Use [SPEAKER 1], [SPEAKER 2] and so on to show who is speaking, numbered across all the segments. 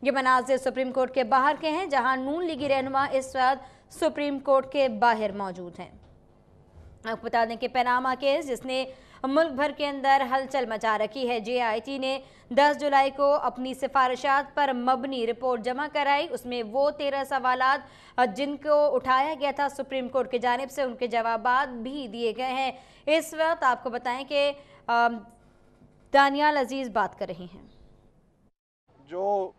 [SPEAKER 1] یہ مناظر supreme court کے باہر کے ہیں، جہاں نون لیگی رہنما اس وقت سپریم کورٹ کے باہر موجود ہیں۔ آپ کو بتا دیں کہ پیناما کیس جس نے ملک بھر کے اندر ہلچل مچا رکھی ہے، JIT نے 10 جولائی کو اپنی سفارشات پر مبنی رپورٹ جمع کرائی۔ اس میں وہ 13 سوالات جن کو اٹھایا گیا تھا سپریم کورٹ کی جانب سے، ان کے جوابات بھی دیے گئے ہیں۔ اس وقت آپ کو بتائیں کہ دانیال عزیز بات کر رہی ہیں۔
[SPEAKER 2] جو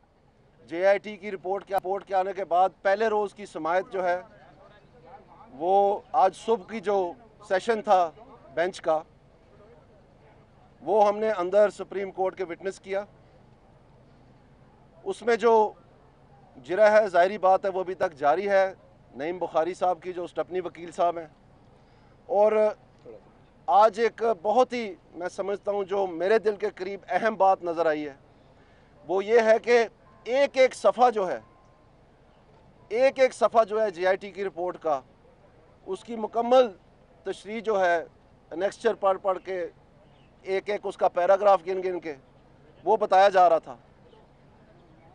[SPEAKER 2] JIT کی رپورٹ کے آنے کے بعد پہلے روز کی سماعت جو ہے وہ آج صبح کی جو سیشن تھا بینچ کا، وہ ہم نے اندر سپریم کورٹ کے وٹنس کیا۔ اس میں جو جرح ہے، ظاہری بات ہے وہ ابھی تک جاری ہے، نعیم بخاری صاحب کی جو اسٹپنی وکیل صاحب ہیں۔ اور آج ایک بہت ہی میں سمجھتا ہوں جو میرے دل کے قریب اہم بات نظر آئی ہے، وہ یہ ہے کہ ایک ایک صفحہ جو ہے JIT کی رپورٹ کا، اس کی مکمل تشریح جو ہے انیکسچر پڑھ کے ایک ایک اس کا پیراگراف گن کے وہ بتایا جا رہا تھا۔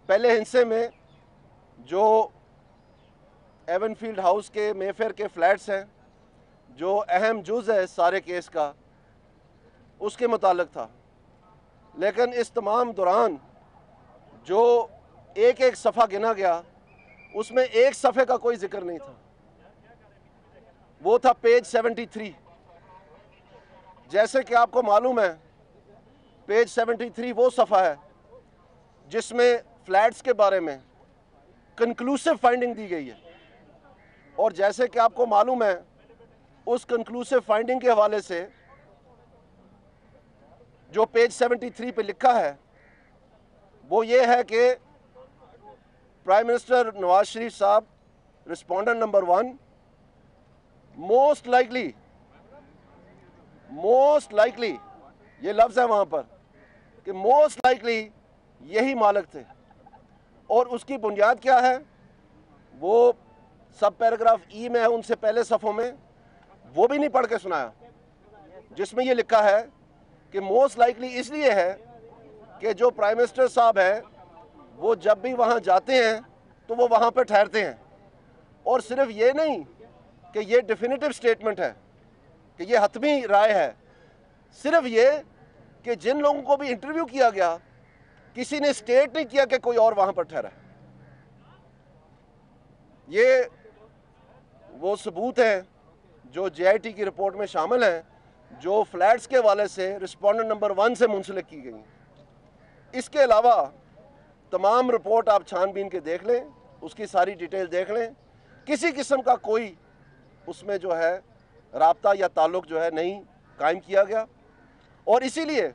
[SPEAKER 2] پہلے حصے میں جو ایون فیلڈ ہاؤس کے مے فیئر کے فلیٹس ہیں، جو اہم جز ہے سارے کیس کا، اس کے متعلق تھا، لیکن اس تمام دوران جو ایک ایک صفحہ گنا گیا اس میں ایک صفحے کا کوئی ذکر نہیں تھا، وہ تھا پیج 73۔ جیسے کہ آپ کو معلوم ہے پیج 73 وہ صفحہ ہے جس میں فلیٹس کے بارے میں کنکلوسیو فائنڈنگ دی گئی ہے، اور جیسے کہ آپ کو معلوم ہے اس کنکلوسیو فائنڈنگ کے حوالے سے جو پیج 73 پہ لکھا ہے وہ یہ ہے کہ پرائم منسٹر نواز شریف صاحب، رسپونڈنٹ نمبر 1، موسٹ لائکلی یہ لفظ ہے وہاں پر کہ موسٹ لائکلی یہی مالک تھے، اور اس کی بنیاد کیا ہے وہ سب پیراگراف ای میں ہے، ان سے پہلے صفحوں میں وہ بھی نہیں پڑھ کے سنایا، جس میں یہ لکھا ہے کہ موسٹ لائکلی اس لیے ہے کہ جو پرائم منسٹر صاحب ہے وہ جب بھی وہاں جاتے ہیں تو وہ وہاں پہ ٹھہرتے ہیں، اور صرف یہ نہیں کہ یہ ڈیفینیٹو سٹیٹمنٹ ہے کہ یہ حتمی رائے ہے، صرف یہ کہ جن لوگوں کو بھی انٹرویو کیا گیا کسی نے سٹیٹ نہیں کیا کہ کوئی اور وہاں پر ٹھہرا ہے۔ یہ وہ ثبوت ہیں جو JIT کی رپورٹ میں شامل ہیں، جو فلیٹس کے حوالے سے رسپونڈنٹ نمبر 1 سے منسلک کی گئی۔ اس کے علاوہ تمام رپورٹ آپ چھان بین کے دیکھ لیں، اس کی ساری ڈیٹیل دیکھ لیں، کسی قسم کا کوئی اس میں جو ہے رابطہ یا تعلق جو ہے نہیں قائم کیا گیا، اور اسی لیے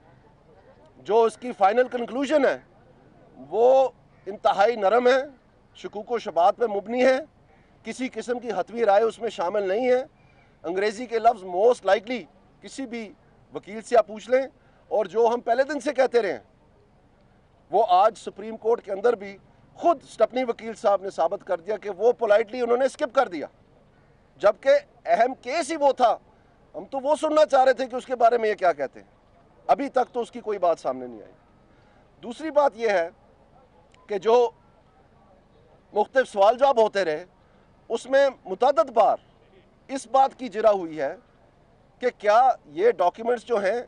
[SPEAKER 2] جو اس کی فائنل کنکلوژن ہے وہ انتہائی نرم ہے، شکوک و شبہات پہ مبنی ہے، کسی قسم کی حتمی رائے اس میں شامل نہیں ہے۔ انگریزی کے لفظ موسٹ لائکلی کسی بھی وکیل سے آپ پوچھ لیں، اور جو ہم پہلے دن سے کہتے رہے ہیں وہ آج سپریم کورٹ کے اندر بھی خود اسٹپنی وکیل صاحب نے ثابت کر دیا کہ وہ پولائٹلی انہوں نے اسکپ کر دیا، جبکہ اہم کیس ہی وہ تھا۔ ہم تو وہ سننا چاہ رہے تھے کہ اس کے بارے میں یہ کیا کہتے ہیں، ابھی تک تو اس کی کوئی بات سامنے نہیں آئی۔ دوسری بات یہ ہے کہ جو مختلف سوال جواب ہوتے رہے اس میں متعدد بار اس بات کی جرح ہوئی ہے کہ کیا یہ ڈاکیومنٹس جو ہیں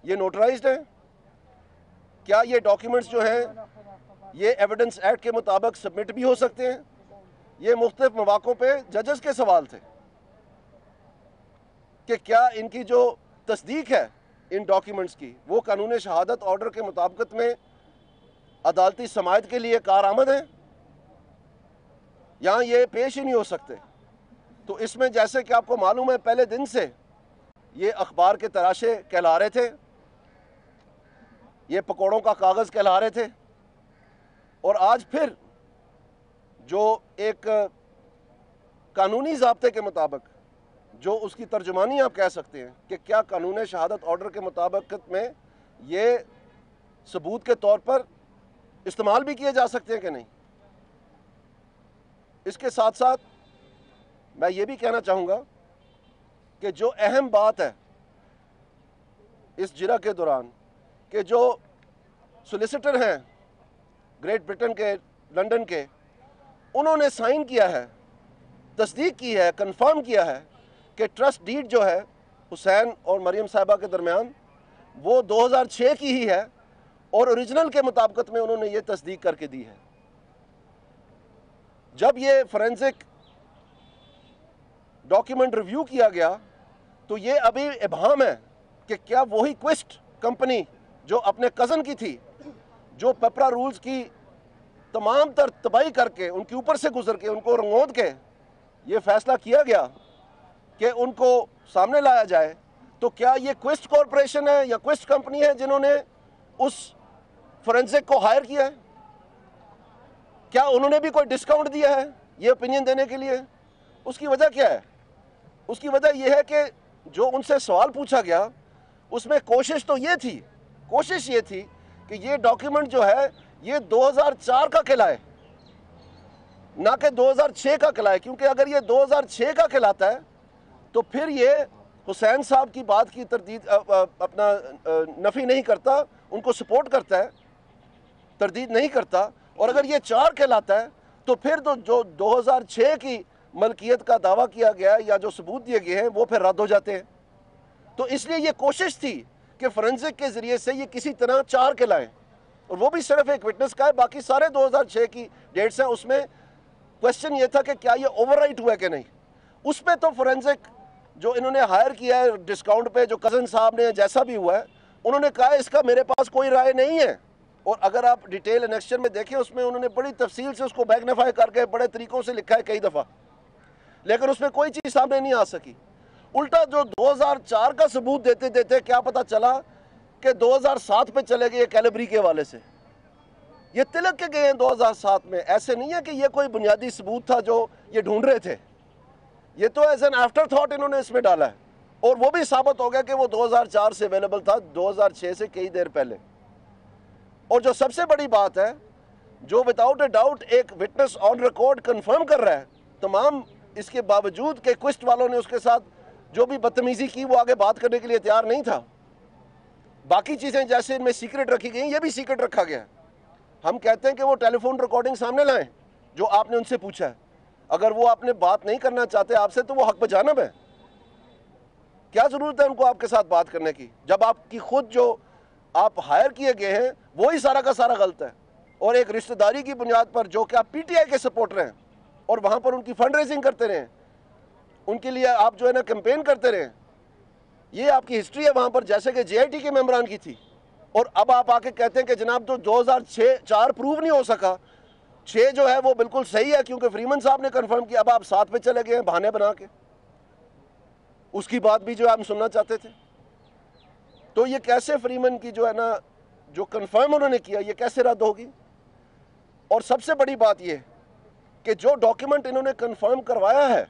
[SPEAKER 2] یہ نوٹرائزڈ ہیں، کیا یہ ڈاکیومنٹس جو ہیں یہ ایویڈنس ایکٹ کے مطابق سبمٹ بھی ہو سکتے ہیں۔ یہ مختلف مواقعوں پہ ججز کے سوال تھے کہ کیا ان کی جو تصدیق ہے ان ڈاکیومنٹس کی وہ قانون شہادت آرڈر کے مطابقت میں عدالتی سماعت کے لیے کارآمد ہیں، یہاں یہ پیش ہی نہیں ہو سکتے۔ تو اس میں جیسے کہ آپ کو معلوم ہے پہلے دن سے یہ اخبار کے تراشے کہلا رہے تھے، یہ پکوڑوں کا کاغذ کہلا رہے تھے، اور آج پھر جو ایک قانونی ضابطے کے مطابق جو اس کی ترجمانی آپ کہہ سکتے ہیں کہ کیا قانون شہادت آرڈر کے مطابقت میں یہ ثبوت کے طور پر استعمال بھی کیے جا سکتے ہیں کہ نہیں۔ اس کے ساتھ ساتھ میں یہ بھی کہنا چاہوں گا کہ جو اہم بات ہے اس جرح کے دوران کہ جو سولیسیٹر ہیں گریٹ برٹن کے لندن کے، انہوں نے سائن کیا ہے، تصدیق کی ہے، کنفرم کیا ہے کہ ٹرسٹ ڈیڈ جو ہے حسین اور مریم صاحبہ کے درمیان وہ 2006 کی ہی ہے، اور اوریجنل کے مطابقت میں انہوں نے یہ تصدیق کر کے دی ہے۔ جب یہ فورینزک ڈاکیومنٹ ریویو کیا گیا تو یہ ابھی ابہام ہے کہ کیا وہی کوئسٹ کمپنی جو اپنے کزن کی تھی، جو پیپرا رولز کی تمام تر تباہی کر کے ان کے اوپر سے گزر کے ان کو رنگود کے یہ فیصلہ کیا گیا کہ ان کو سامنے لایا جائے، تو کیا یہ کوئسٹ کارپوریشن ہے یا کوئسٹ کمپنی ہے جنہوں نے اس فورینزک کو ہائر کیا ہے؟ کیا انہوں نے بھی کوئی ڈسکاؤنٹ دیا ہے یہ اوپینین دینے کے لیے؟ اس کی وجہ کیا ہے؟ اس کی وجہ یہ ہے کہ جو ان سے سوال پوچھا گیا اس میں کوشش یہ تھی کہ یہ ڈاکیومنٹ جو ہے یہ 2004 کا کہلائے نہ کہ 2006 کا کہلائے، کیونکہ اگر یہ 2006 کا کہلاتا ہے تو پھر یہ حسین صاحب کی بات کی تردید اپنا نفی نہیں کرتا، ان کو سپورٹ کرتا ہے، تردید نہیں کرتا، اور اگر یہ 4 کہلاتا ہے تو پھر جو 2006 کی ملکیت کا دعویٰ کیا گیا یا جو ثبوت دیے گئے ہیں وہ پھر رد ہو جاتے ہیں۔ تو اس لیے یہ کوشش تھی کہ فورینزک کے ذریعے سے یہ کسی طرح 4 کہلائیں، اور وہ بھی صرف ایک وٹنس کا ہے، باقی سارے 2006 کی ڈیٹس ہیں۔ اس میں کوشچن یہ تھا کہ کیا یہ اوور رائٹ ہوا ہے کہ نہیں۔ اس پہ تو فورینزک جو انہوں نے ہائر کیا ہے ڈسکاؤنٹ پہ، جو کزن صاحب نے جیسا بھی ہوا ہے، انہوں نے کہا اس کا میرے پاس کوئی رائے نہیں ہے، اور اگر آپ ڈیٹیل انیکسچر میں دیکھیں اس میں انہوں نے بڑی تفصیل سے اس کو میگنیفائی کر کے بڑے طریقوں سے لکھا ہے کئی دفعہ، لیکن اس میں کوئی چیز سامنے نہیں آ سکی۔ الٹا جو 2004 کا ثبوت دیتے دیتے کیا پتہ چلا کہ 2007 پہ چلے گئے کیلیبری کے حوالے سے، یہ تلک کے گئے ہیں 2007 میں۔ ایسے نہیں ہے کہ یہ کوئی بنیادی ثبوت تھا جو یہ ڈھونڈ رہے تھے، یہ تو ایز این آفٹر تھاٹ انہوں نے اس میں ڈالا ہے، اور وہ بھی ثابت ہو گیا کہ وہ 2004 سے اویلیبل تھا، 2006 سے کئی دیر پہلے۔ اور جو سب سے بڑی بات ہے، جو وداؤٹ اے ڈاؤٹ ایک وٹنس آن ریکارڈ کنفرم کر رہا ہے، تمام اس کے باوجود کہ کوئسٹ والوں نے اس کے ساتھ جو بھی بدتمیزی کی وہ آگے بات کرنے کے لیے تیار نہیں تھا۔ باقی چیزیں جیسے ان میں سیکرٹ رکھی گئی، یہ بھی سیکرٹ رکھا گیا ہے۔ ہم کہتے ہیں کہ وہ ٹیلی فون ریکارڈنگ سامنے لائیں جو آپ نے ان سے پوچھا ہے، اگر وہ آپ نے بات نہیں کرنا چاہتے آپ سے تو وہ حق بجانب ہے، کیا ضرورت ہے ان کو آپ کے ساتھ بات کرنے کی، جب آپ کی خود جو آپ ہائر کیے گئے ہیں وہی سارا کا سارا غلط ہے، اور ایک رشتہ داری کی بنیاد پر جو کہ آپ پی ٹی آئی کے سپورٹر ہیں اور وہاں پر ان کی فنڈ ریزنگ کرتے رہیں، ان کے لیے آپ جو ہے نا کیمپین کرتے رہیں، یہ آپ کی ہسٹری ہے وہاں پر، جیسے کہ جے آئی ٹی کے ممبران کی تھی، اور اب آپ آ کے کہتے ہیں کہ جناب تو 2004 پروو نہیں ہو سکا، 6 جو ہے وہ بالکل صحیح ہے کیونکہ فریمن صاحب نے کنفرم کیا، اب آپ 7 پہ چلے گئے ہیں بہانے بنا کے، اس کی بات بھی جو ہم سننا چاہتے تھے۔ تو یہ کیسے فریمن کی جو ہے نا جو کنفرم انہوں نے کیا یہ کیسے رد ہوگی؟ اور سب سے بڑی بات یہ کہ جو ڈاکیومنٹ انہوں نے کنفرم کروایا ہے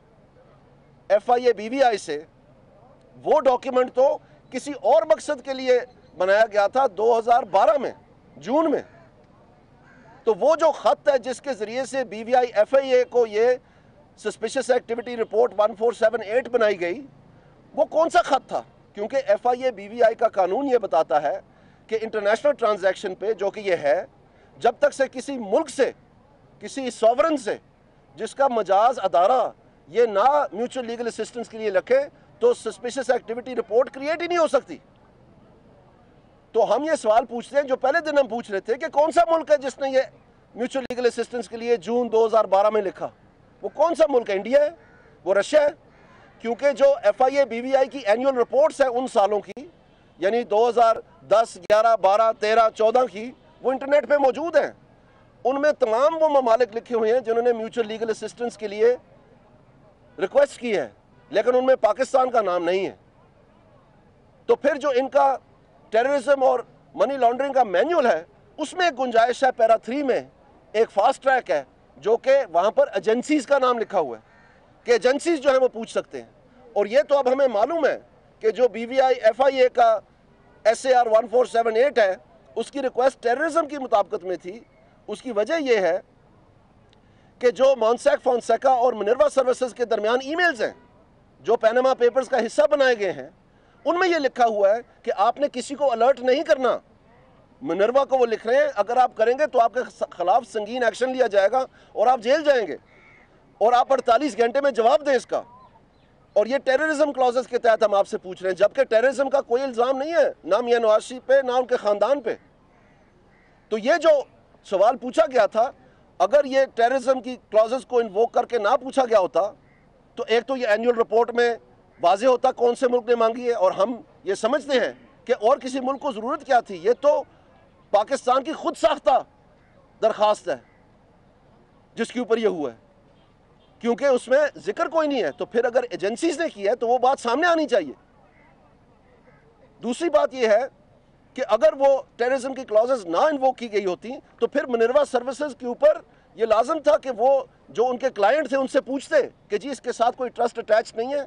[SPEAKER 2] ایف آئی اے بی وی آئی سے، وہ ڈاکیومنٹ تو کسی اور مقصد کے لیے بنایا گیا تھا 2012 میں جون میں۔ تو وہ جو خط ہے جس کے ذریعے سے بی وی آئی ایف آئی اے کو یہ سسپیشس ایکٹیویٹی رپورٹ 1478 بنائی گئی، وہ کون سا خط تھا؟ کیونکہ ایف آئی اے بی وی آئی کا قانون یہ بتاتا ہے کہ انٹرنیشنل ٹرانزیکشن پہ جو کہ یہ ہے، جب تک سے کسی ملک سے، کسی سوورن سے جس کا مجاز ادارہ یہ نہ میوچل لیگل اسسٹنس کے لیے رکھے تو سسپیشس ایکٹیویٹی رپورٹ کریٹ ہی نہیں ہو سکتی۔ تو ہم یہ سوال پوچھتے ہیں جو پہلے دن ہم پوچھ رہے تھے کہ کون سا ملک ہے جس نے یہ میوچل لیگل اسسٹنس کے لیے جون 2012 میں لکھا؟ وہ کون سا ملک ہے؟ انڈیا ہے؟ وہ رشیا ہے؟ کیونکہ جو ایف آئی اے بی وی آئی کی اینیول رپورٹس ہیں ان سالوں کی، یعنی 2010 11 12 13 14 کی، وہ انٹرنیٹ پہ موجود ہیں، ان میں تمام وہ ممالک لکھے ہوئے ہیں جنہوں نے میوچل لیگل اسسٹنس کے لیے ریکویسٹ کی ہے، لیکن ان میں پاکستان کا نام نہیں ہے۔ تو پھر جو ان کا ٹیررزم اور منی لانڈرنگ کا مینیول ہے اس میں ایک گنجائش ہے، پیرا 3 میں ایک فاسٹ ٹریک ہے جو کہ وہاں پر ایجنسیز کا نام لکھا ہوا ہے کہ ایجنسیز جو ہیں وہ پوچھ سکتے ہیں۔ اور یہ تو اب ہمیں معلوم ہے کہ جو بی وی آئی ایف آئی اے کا ایس اے آر 1478 ہے اس کی ریکویسٹ ٹیررزم کی مطابقت میں تھی۔ اس کی وجہ یہ ہے کہ جو مونسیک فونسیکا اور منروا سروسز کے درمیان ای میلز ہیں جو پیناما پیپرز کا حصہ بنائے گئے ہیں، ان میں یہ لکھا ہوا ہے کہ آپ نے کسی کو الرٹ نہیں کرنا، منروا کو وہ لکھ رہے ہیں اگر آپ کریں گے تو آپ کے خلاف سنگین ایکشن لیا جائے گا اور آپ جیل جائیں گے اور آپ 48 گھنٹے میں جواب دیں اس کا. اور یہ ٹیررزم کلازز کے تحت ہم آپ سے پوچھ رہے ہیں، جبکہ ٹیررزم کا کوئی الزام نہیں ہے نہ میاں نواز شریف پہ نہ ان کے خاندان پہ. تو یہ جو سوال پوچھا گیا تھا، اگر یہ ٹیررزم کی کلازز کو انووک کر کے نہ پوچھا گیا ہوتا تو ایک تو یہ اینیول رپورٹ میں واضح ہوتا کون سے ملک نے مانگی ہے، اور ہم یہ سمجھتے ہیں کہ اور کسی ملک کو ضرورت کیا تھی. یہ تو پاکستان کی خود ساختہ درخواست ہے جس کے اوپر یہ ہوا ہے، کیونکہ اس میں ذکر کوئی نہیں ہے. تو پھر اگر ایجنسیز نے کی ہے تو وہ بات سامنے آنی چاہیے. دوسری بات یہ ہے کہ اگر وہ ٹیررزم کی کلازز نہ انووک کی گئی ہوتی تو پھر منروا سروسز کے اوپر یہ لازم تھا کہ وہ جو ان کے کلائنٹ تھے ان سے پوچھتے کہ جی اس کے ساتھ کوئی ٹرسٹ اٹیچ نہیں ہے.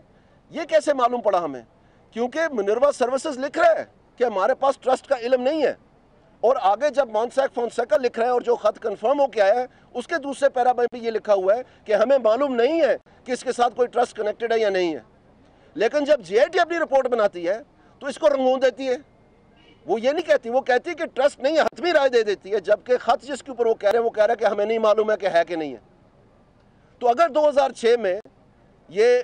[SPEAKER 2] یہ کیسے معلوم پڑا ہمیں؟ کیونکہ منروا سروسز لکھ رہا ہے کہ ہمارے پاس ٹرسٹ کا علم نہیں ہے، اور آگے جب مونسیک فونسیکا لکھ رہے ہیں اور جو خط کنفرم ہو کے آیا ہے اس کے دوسرے پیرا میں بھی یہ لکھا ہوا ہے کہ ہمیں معلوم نہیں ہے کہ اس کے ساتھ کوئی ٹرسٹ کنیکٹڈ ہے یا نہیں ہے. لیکن جب جی آئی ٹی اپنی رپورٹ بناتی ہے تو اس کو رنگون دیتی ہے. وہ یہ نہیں کہتی، وہ کہتی ہے کہ ٹرسٹ نہیں ہے، حتمی رائے دے دیتی ہے، جبکہ خط جس کے اوپر وہ کہہ رہے ہیں کہ ہمیں نہیں معلوم ہے کہ ہے کہ نہیں ہے. تو اگر 2006 میں یہ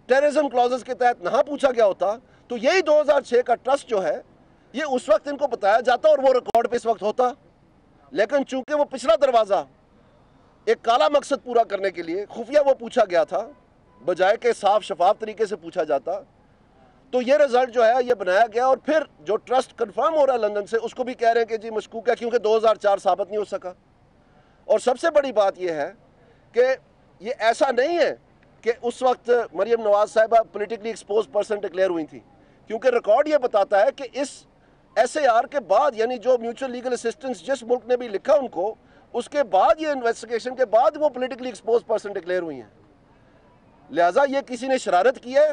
[SPEAKER 2] ٹیررزم کلازز کے تحت نہ پوچھا گیا ہوتا تو یہی 2006 کا ٹرسٹ جو ہے یہ اس وقت ان کو بتایا جاتا اور وہ ریکارڈ پہ اس وقت ہوتا. لیکن چونکہ وہ پچھلا دروازہ ایک کالا مقصد پورا کرنے کے لیے خفیہ وہ پوچھا گیا تھا بجائے کہ صاف شفاف طریقے سے پوچھا جاتا، تو یہ رزلٹ جو ہے یہ بنایا گیا. اور پھر جو ٹرسٹ کنفرم ہو رہا ہے لندن سے اس کو بھی کہہ رہے ہیں کہ جی مشکوک ہے کیونکہ 2004 ثابت نہیں ہو سکا. اور سب سے بڑی بات یہ ہے کہ یہ ایسا نہیں ہے کہ اس وقت مریم نواز صاحبہ پولیٹیکلی ایکسپوز پرسن ڈکلیئر ہوئی تھی، کیونکہ ریکارڈ یہ بتاتا ہے کہ اس ایس اے آر کے بعد، یعنی جو میوچل لیگل اسسٹنس جس ملک نے بھی لکھا ان کو، اس کے بعد یہ انویسٹیگیشن کے بعد وہ پولیٹیکلی ایکسپوز پرسن ڈکلیئر ہوئی ہیں. لہٰذا یہ کسی نے شرارت کی ہے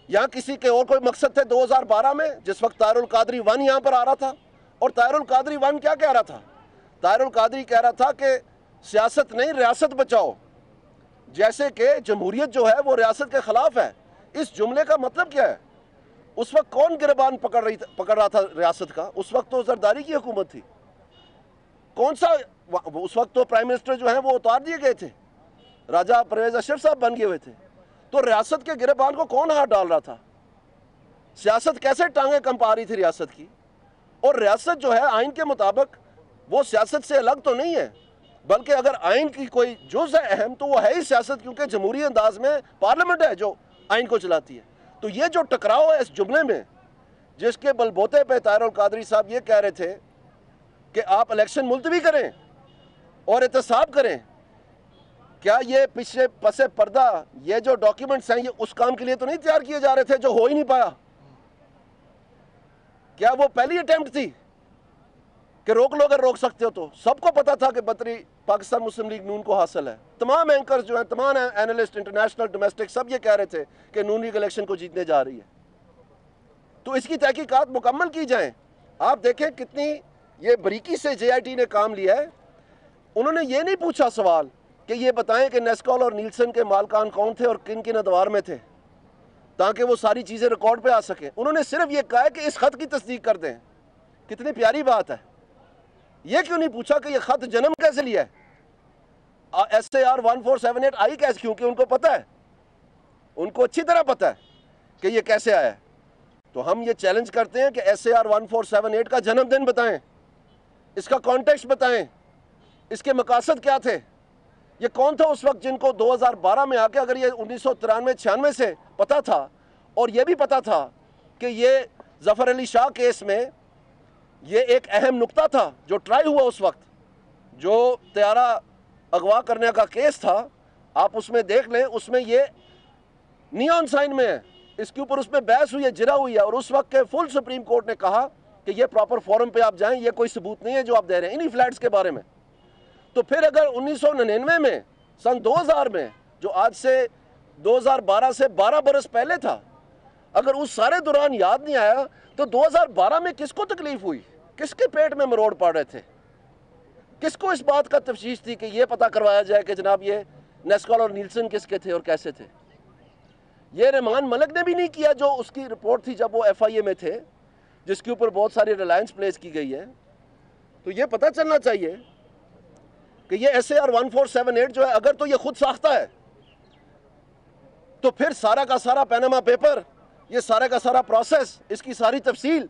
[SPEAKER 2] یا کسی کے اور کوئی مقصد تھے 2012 میں جس وقت طاہر القادری 1 یہاں پر آ رہا تھا. اور طاہر القادری 1 کیا کہہ رہا تھا؟ طاہر القادری کہہ رہا تھا کہ سیاست نہیں ریاست بچاؤ، جیسے کہ جمہوریت جو ہے وہ ریاست کے خلاف ہے. اس جملے کا مطلب کیا ہے؟ اس وقت کون گربان پکڑ رہا تھا ریاست کا؟ اس وقت تو زرداری کی حکومت تھی. کون سا اس وقت تو پرائم منسٹر جو ہیں وہ اتار دیے گئے تھے، راجہ پرویز اشرف صاحب بن گئے ہوئے تھے. تو ریاست کے گربان کو کون ہاتھ ڈال رہا تھا؟ سیاست کیسے ٹانگیں کمپا رہی تھی ریاست کی؟ اور ریاست جو ہے آئین کے مطابق وہ سیاست سے الگ تو نہیں ہے، بلکہ اگر آئین کی کوئی جز ہے اہم تو وہ ہے ہی سیاست، کیونکہ جمہوری انداز میں پارلیمنٹ ہے جو آئین کو چلاتی ہے. تو یہ جو ٹکراؤ ہے اس جملے میں، جس کے بلبوتے پہ طاہر القادری صاحب یہ کہہ رہے تھے کہ آپ الیکشن ملتوی کریں اور احتساب کریں، کیا یہ پیچھے پس پردہ یہ جو ڈاکیومنٹس ہیں یہ اس کام کے لیے تو نہیں تیار کیے جا رہے تھے جو ہو ہی نہیں پایا؟ کیا وہ پہلی اٹیمپٹ تھی کہ روک لو اگر روک سکتے ہو تو؟ سب کو پتا تھا کہ بطری پاکستان مسلم لیگ نون کو حاصل ہے. تمام اینکرز جو ہیں، تمام اینالسٹ انٹرنیشنل ڈومیسٹک سب یہ کہہ رہے تھے کہ نون لیگ الیکشن کو جیتنے جا رہی ہے. تو اس کی تحقیقات مکمل کی جائیں. آپ دیکھیں کتنی یہ بریکی سے جے آئی ٹی نے کام لیا ہے. انہوں نے یہ نہیں پوچھا سوال کہ یہ بتائیں کہ نیسکال اور نیلسن کے مالکان کون تھے اور کن کن ادوار میں تھے تاکہ وہ ساری چیزیں ریکارڈ پہ آ سکیں. انہوں نے صرف یہ کہا ہے کہ اس خط کی تصدیق کر دیں. کتنی پیاری بات ہے. یہ کیوں نہیں پوچھا کہ یہ خط جنم کیسے لیا ہے؟ ایس اے آر 1478 آئی کیسے؟ کیونکہ ان کو پتہ ہے، ان کو اچھی طرح پتہ ہے کہ یہ کیسے آیا ہے. تو ہم یہ چیلنج کرتے ہیں کہ ایس اے آر 1478 کا جنم دن بتائیں، اس کا کانٹیکسٹ بتائیں، اس کے مقاصد کیا تھے. یہ کون تھا اس وقت جن کو 2012 میں آ کے، اگر یہ 1993-96 سے پتہ تھا اور یہ بھی پتہ تھا کہ یہ ظفر علی شاہ کیس میں یہ ایک اہم نقطہ تھا جو ٹرائی ہوا اس وقت، جو طیارہ اغوا کرنے کا کیس تھا، آپ اس میں دیکھ لیں، اس میں یہ نیون سائن میں ہے، اس کے اوپر اس میں بحث ہوئی ہے، جرا ہوئی ہے. اور اس وقت کے فل سپریم کورٹ نے کہا کہ یہ پراپر فورم پہ آپ جائیں، یہ کوئی ثبوت نہیں ہے جو آپ دے رہے ہیں انہی فلیٹس کے بارے میں. تو پھر اگر 1999 میں، سن 2000 میں، جو آج سے 2012 سے 12 برس پہلے تھا، اگر اس سارے دوران یاد نہیں آیا تو 2012 میں کس کو تکلیف ہوئی؟ کس کے پیٹ میں مروڑ پڑ رہے تھے؟ کس کو اس بات کا تفشیش تھی کہ یہ پتہ کروایا جائے کہ جناب یہ نیسکال اور نیلسن کس کے تھے اور کیسے تھے؟ یہ رحمان ملک نے بھی نہیں کیا جو اس کی رپورٹ تھی جب وہ ایف آئی اے میں تھے. جس کے اوپر بہت ساری ریلائنس پلیس کی گئی ہے، تو یہ پتہ چلنا چاہیے کہ یہ SAR 1478 جو ہے اگر تو یہ خود ساختہ ہے تو پھر سارا کا سارا پیناما پیپر، یہ سارا کا سارا پروسیس، اس کی ساری تفصیل،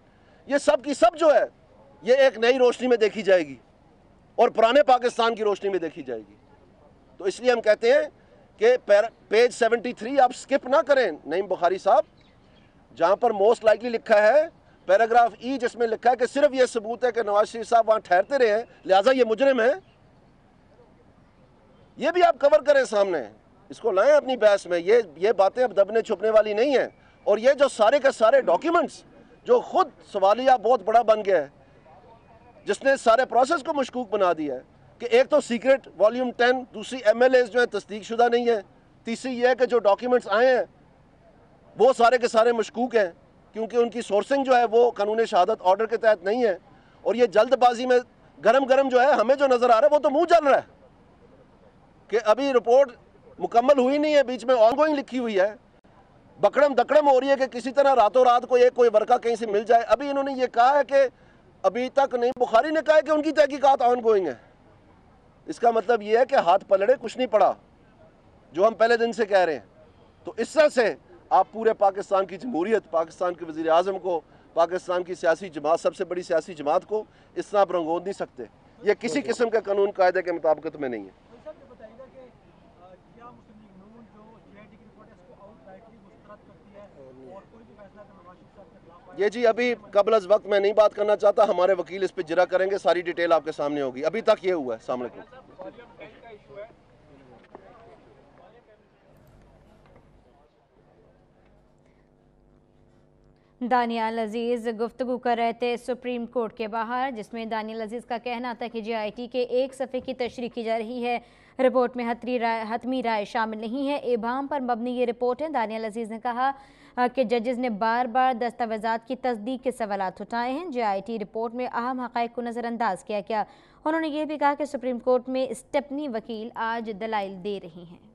[SPEAKER 2] یہ سب کی سب جو ہے یہ ایک نئی روشنی میں دیکھی جائے گی اور پرانے پاکستان کی روشنی میں دیکھی جائے گی۔ تو اس لیے ہم کہتے ہیں کہ پیج 73 آپ سکپ نہ کریں نعیم بخاری صاحب، جہاں پر موسٹ لائکلی لکھا ہے پیراگراف ای، جس میں لکھا ہے کہ صرف یہ ثبوت ہے کہ نواز شریف صاحب وہاں ٹھہرتے رہے ہیں لہٰذا یہ مجرم ہے، یہ بھی آپ کور کریں سامنے، اس کو لائیں اپنی بحث میں۔ یہ باتیں اب دبنے چھپنے والی نہیں ہیں، اور یہ جو سارے کے سارے ڈاکیومنٹس جو خود سوالیہ بہت بڑا بن گیا ہے، جس نے سارے پروسیس کو مشکوک بنا دیا ہے کہ ایک تو سیکرٹ والیوم 10، دوسری MLAs جو ہیں تصدیق شدہ نہیں ہے، تیسری یہ ہے کہ جو ڈاکیومنٹس آئے ہیں وہ سارے کے سارے مشکوک ہیں کیونکہ ان کی سورسنگ جو ہے وہ قانون شہادت آرڈر کے تحت نہیں ہے، اور یہ جلد بازی میں گرم جو ہے ہمیں جو نظر آ رہا ہے وہ تو منہ جل رہا ہے کہ ابھی رپورٹ مکمل ہوئی نہیں ہے، بیچ میں آن گوئنگ لکھی ہوئی ہے، بکڑم دکڑم ہو رہی ہے کہ کسی طرح راتوں رات کوئی ورقہ کہیں سے مل جائے۔ ابھی انہوں نے یہ کہا ہے کہ ابھی تک نعیم بخاری نے کہا ہے کہ ان کی تحقیقات آن گوئنگ ہے، اس کا مطلب یہ ہے کہ ہاتھ پلڑے کچھ نہیں پڑا، جو ہم پہلے دن سے کہہ رہے ہیں۔ تو اس طرح سے آپ پورے پاکستان کی جمہوریت، پاکستان کے وزیر اعظم کو، پاکستان کی سیاسی جماعت، سب سے بڑی سیاسی جماعت کو اس طرح آپ رنگون نہیں سکتے، یہ کسی قسم کے قانون قاعدے کے مطابقت میں نہیں ہے۔ یہ جی ابھی قبل از وقت میں نہیں بات کرنا چاہتا، ہمارے وکیل اس پہ جرا کریں گے، ساری ڈیٹیل آپ کے سامنے ہوگی، ابھی تک یہ ہوا ہے۔ السلام علیکم۔
[SPEAKER 1] دانیال عزیز گفتگو کر رہے تھے سپریم کورٹ کے باہر، جس میں دانیال عزیز کا کہنا تھا کہ JIT کے ایک صفحے کی تشریح کی جا رہی ہے، رپورٹ میں حتمی رائے شامل نہیں ہے، ابہام پر مبنی یہ رپورٹ ہے۔ دانیال عزیز نے کہا کہ ججز نے بار بار دستاویزات کی تصدیق کے سوالات اٹھائے ہیں، JIT رپورٹ میں اہم حقائق کو نظر انداز کیا گیا۔ انہوں نے یہ بھی کہا کہ سپریم کورٹ میں اسٹیپنی وکیل آج دلائل دے رہی ہیں۔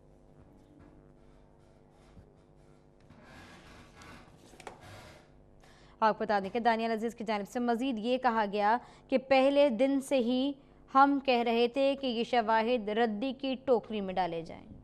[SPEAKER 1] آپ بتا دیں کہ دانیال عزیز کی جانب سے مزید یہ کہا گیا کہ پہلے دن سے ہی ہم کہہ رہے تھے کہ یہ شواہد ردی کی ٹوکری میں ڈالے جائیں۔